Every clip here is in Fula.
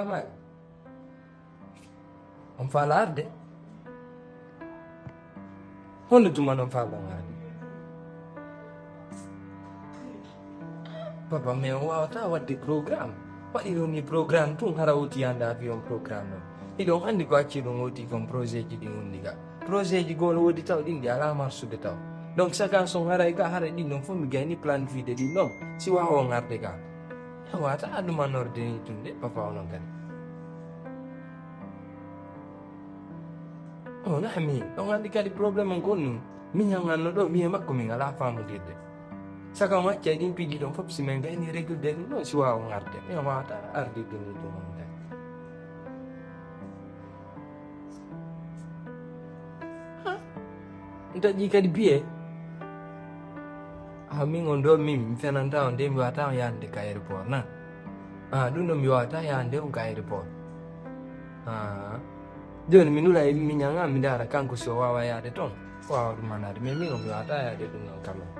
fama on falarde hono tuma non fama ngani papa me wawata wadde programme waɗi ɗon ni programme tun hara wuti anda fi on programme ɗon iɗon andi ko acci ɗum woti kon projet ji ɗi wondi ga projet ji gol wodi taw ɗin ɗi ala marsude taw donc chacun son haray ga hara ɗin ɗon fof mi gayni planifiede ɗin ɗon si wawa on arde ga wata adumanorde ni tun de papa onon kadi o nami on andi kadi probléme on gonɗum min yanganno ɗo mi e makko min ala famodirde saka on accay ɗin piɗi ɗon fof si min gayni régulde ɗum ɗon si wawa on arde min wawata ardirde ni ɗum on kadi daƴƴi kadi biye min on ɗo min fenanta on de mi wawata on yahande ka aéroport na ɗum ɗo mi wawata yahande on ka aéroport joni mi nula mi ñanga mi dara kanko si o wawa yahde toon o wawa ɗumanade mais min o mi wawata yahde ɗum ɗon quand même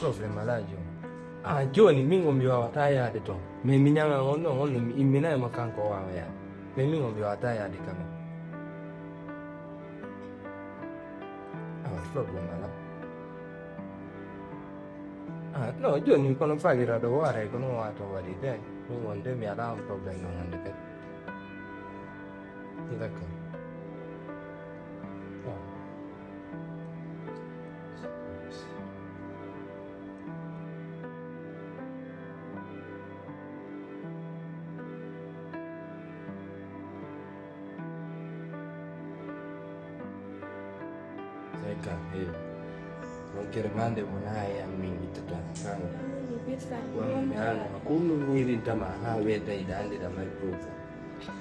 probléme ala joni joni min o mi wawata yahde toon mais mi ñanga on ɗon on no mi imminaymo kanko o wawa yahde mais min o mi wawata yahde quand même probléme ala no joni kono fagiraɗo o waray kono wata waɗi de min wonde mi ala on probléme ɗon hande kadi d' accord Eka, non chiaramente monai a mingi kan. Aku ngirin tama ha weda idande da mai prova.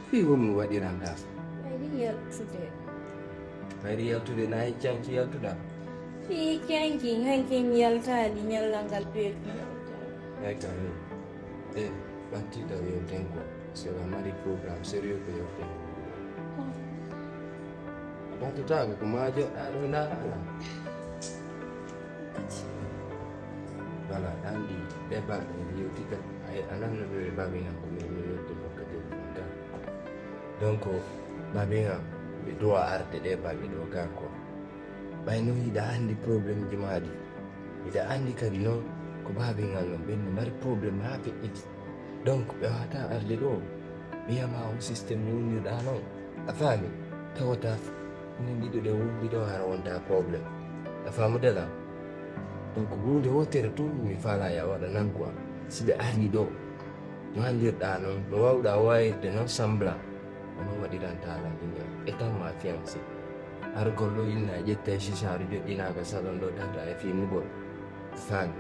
Fi wom wadi randa. Real today na chanki yal to da. Fi chanki hankin yal ta di nyal langal pe. Eka. Banti da yo tengo. Se la mari program serio ko yo tengo. Batu tahu kumajo ada bala andi deba yo tiket ay anan no be babina ko mi to ko de da donc babina be do arte deba be do ga ko bay no ida andi problem jimadi ida andi kadi no ko babina no ben mari problem ha fe it donc be wata arde do biya ma on system ni da no afami tawata ni ɗiɗo ɗe wumbiɗo hara wonta probléme a famudela donc hunde wotere tun mi fala ya waɗa nan quoi si ɓe ari ɗo no handirɗa noon no wawɗa wayirde noon semblant onon waɗirantala ɗiñam étant ma fiancé har gollo inna ƴetta e chicharu joɗɗinaga salon ɗo tata e fimugol fami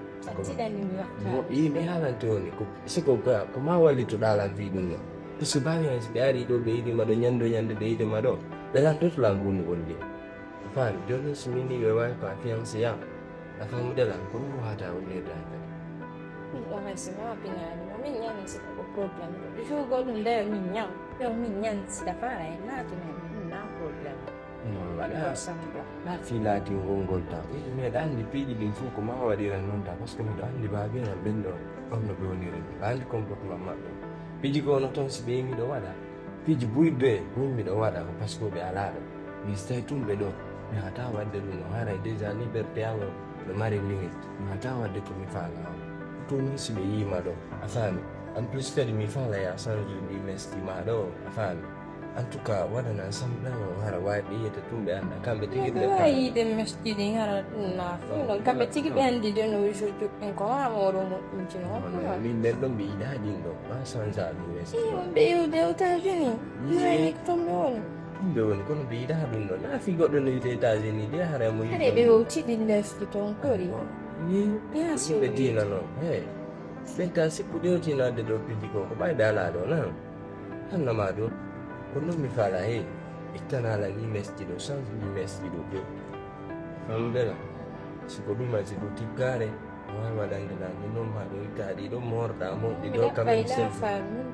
mi haalante woni siko ko ma wallitoɗa lan fi ɗum ɗo par ce que bawian si ɓe ari ɗo ɓe yiɗima ɗo ñande ɓe yiɗima ɗo ɓe lantoto lan gunni wonde fami joni so mini ɓe wawi ko a fiancé yam a famudela ko ɗum wata wonnirde an kadi ɗo hay so ma pinani min ñani sika ko probléme ɗo jogo ɗum ndeyo min ñam ɗo min ñani sida fara e natune ɗum na probléme waɗa sambla na fi laati ngolngol taw miɗa andi piiɗi ɗin fof ko ma waɗiran noon ta par ce que miɗo andi babinam ɓen ɗo on no ɓe woniri ɓe andi comportement maɓɓe piiji ko ono toon si ɓe yimiɗo waɗa piiji buyɗo e min miɗo waɗa ko par ce que ɓe ala ɗo mi tawi tun ɓe ɗo mi hata wadde ɗum no haray déjà liberté am ɓe mari limite mi hata wadde ko mi faala on tun ni si ɓe yima ɗo a faami en plus kadi mi faala ya change ɗi mestima ɗo a faami en tout cas waɗana semblant o hara wawi ɓe yiyata tun ɓe anda kamɓe tigi ɓe wayide mesjiɗi hara ɗum na ɗum kamɓe tigi ɓe andi de no jour joɓɓen ko ma moɗo moƴƴintino min nden ɗon ɓe yiɗa ɗin ɗo ma change aɗum mestima ɓe yiwde États-Unis wayni toon ɓe woni ɓe woni kono ɓe yiɗa ɗum ɗo na fi goɗɗo no wiyete États-Unis de hara mo haɗe ɓe wowtiɗi lesdi toon kori ɓe dina noon he ɓen ta sikku ɗewtinade ɗo piji ko ɓayɓe ala ɗo nan hannama ɗo ko noon mi faala he ittanala ni mesji ɗo change ni mesji ɗo ɓe famɓela siko ɗuma si ɗo tiggare wawi waɗande nande noon ma ɗo ittaɗi ɗo morɗa moɗɗi ɗo kamen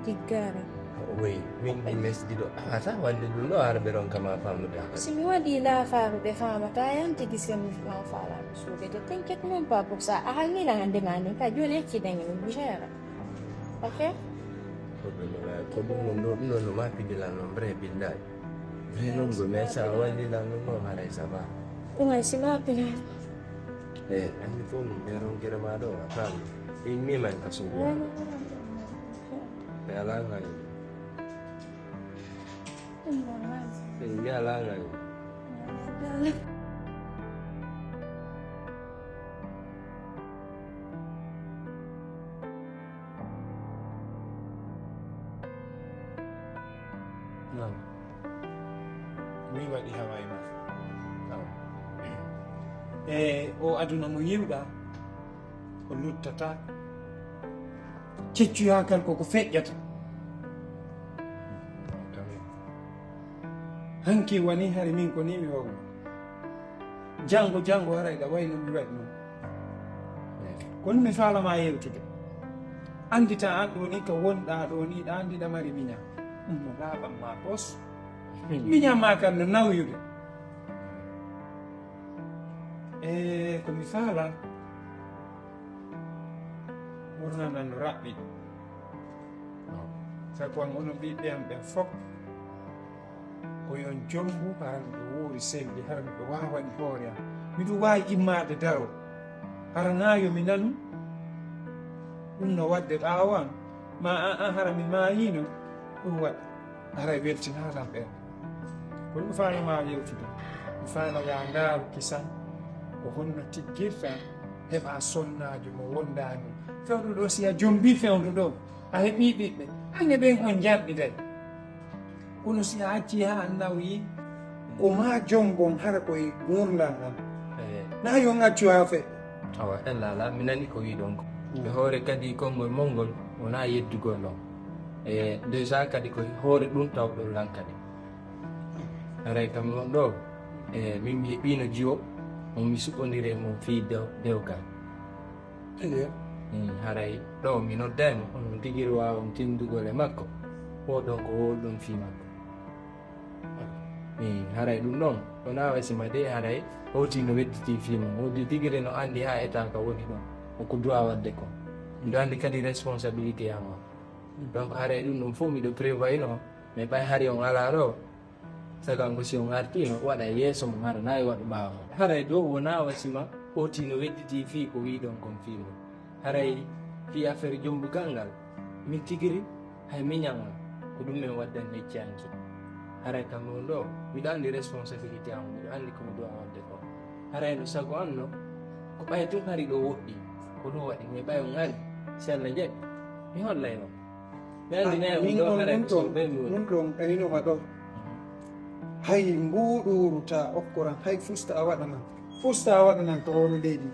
tiggare o Woi, min mesdi do. Asa wande dum do arbe ron kama famu da. Si mi waɗi laafarude famata yanti gis mi ma faalaɓe suuɗede tenket mum pas pour ça a halnila hande ngani ka joni yeccidangi ɗum géré ok Ko dum no ma pidila no bre billahi. Non go mesa wande la no mare saba. ɗum ay sima pini Andi fo mi ron kira ma do fam. In mi man kasu. Be ala ngai. Be ala ngai. No. Mi waɗi hawaye ma. O aduna mo yiwɗa ko luttata ceccuyagal koko feƴƴata hanki wani hari min ko ni mi wawno jango harayɗa wayno mi waɗi noon kono mi falama yewtude andita an ɗo ni ko wonɗa ɗo ni ɗa andi ɗamari miña no laaɓan ma pos miñama kam no nawyude ko mi faala ɓurnanan no raɓɓi sabu an ono ɓiɓɓe am ɓen fof ko yon jombu haran ɓe woori sembe haran ɓe wawani hoore am miɗo wawi immade daro haranayo mi nanu ɗum no wadde ɗawan ma an hara mi mayino ɗum waɗa haray weltinatam ɓen ko ɗum falama yewtude mi faala ya ndaaru kisan ko honno tiggirta heɓa sonnajo mo wondani fewɗo ɗo si a jombi fewdo ɗo a heeɓi ɓiɓɓe hanne ɓen on jarɗiday kono si a acci ha an nawyi ko ma jombon hara koye gurdal ngal na yo accu ha fe Awa la mi nani ko wi ɗon ko ɓe hoore kadi konngol molngol wona yeddugol ɗon déjà kadi ko hoore ɗum tawɗo lan kadi haray kam on ɗo min mi heɓino jiwo mi suɓɓodiri mo fii dewgal haray ɗo mi noddaymo on tigiri wawam tindugol e makko oɗon ko woɗɗon fii makko haray ɗum ɗon wona wasima de haray howti no wedditi fii mum wodi tigiri no andi ha état ka woni ɗon oko doit wadde ko miɗo andi kadi responsabilité yama donc haray ɗum ɗum fof miɗo prévoyi no mais ɓay hari on ala ɗo sagan ko si on artino waɗa yeeso mum hara nayi waɗa ɓaawa haray ɗo wona wasima hoti no wedditi fii ko wiɗon kon fii mum haray fi affaire jombugal ngal min tigiri hay miñama ko ɗum min waddan neccanki haray kam on ɗo miɗo andi responsabilité am miɗo andi komi dowa wadde ko haray no sago anno ko ɓay tun hari ɗo woɗɗi ko ɗum waɗi mais ɓay on ari si Allah jaɓi mi hollayno mi andi ɗum ɗon ɗaninoma ɗon hay mbuɗuruta okkoran hay fusta a waɗanan to hono leydi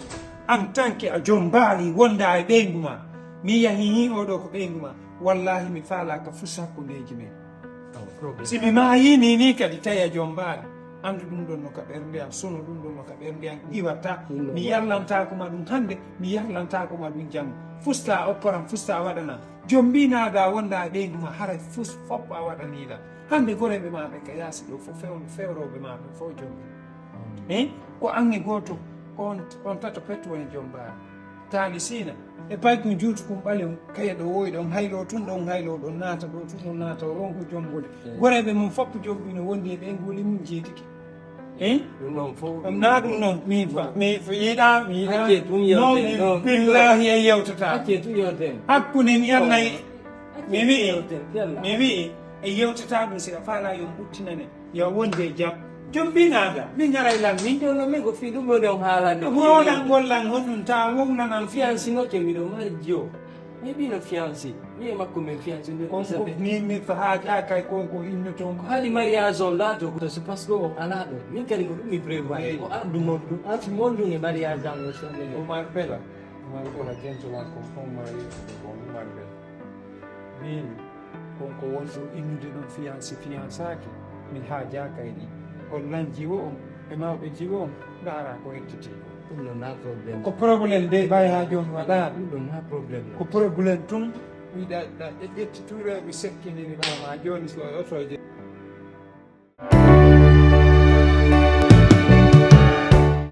en tant que a jombali wonda e ɓeygu ma mi yahi oɗo ko ɓeygu ma wallahi mi faalaka fusta hakkundeji men si mi mayini ni kadi tawi a jombali andu ɗum ɗon no ka ɓernde am sono ɗum ɗon no ka ɓernde am iwatta mi yarlantakoma ɗum hande mi yarlantakoma ɗum janggo fusta okkoran fusta a waɗana jombinaga wonda e ɓeygu ma haray foppo a waɗaniɗa hande goreɓe maɓe ka yaasi ɗo fof fewroɓe maɓe fof jombi ko ange goto on tato petto woni jombari taali sina e baykum juutu kum ɓale kaya ɗo woyi ɗon haylo tun ɗon haylo ɗon naata ɗo tun ɗon naata o ronko jombude goreɓe mum foppo jombi no wondi e ɓe guuli mum jeetiki na ɗum noon mi yiɗa non billahi e yewtata hakkude mi annayi mi wi'i e yewtata ɗum sika faala yo ɓuttinane yo wonde e jam jombinaga min garay lan min ɗono min ko fii ɗum ɗo ɗon haalande woɗan gollan honɗum ta wognanan fiancé no ke miɗo mari jiyo mi heɓino fiancé mi e makko min fiancé konko mi ha kay konko inno toon ko haali mariage on laato ko c'est parce que o ala ɗo min kadi ko ɗum mi prévoit ko ardu monɗum artu monɗum e mariage an o sonde Omar Bella Omar gentleman ko Omar Bella min konko wonɗo innude ɗon fiancaki min ha jakayɗi on lan jiwo on e mawɓe jiwo on ndaara ko hettiti ɗum ɗon na probléme ko probléme de ɓay ha joni waɗa ɗum ɗon na probléme ko probléme tun wiɗaɗa e ƴetti tureɓe sekkiniri mama joni so o otoje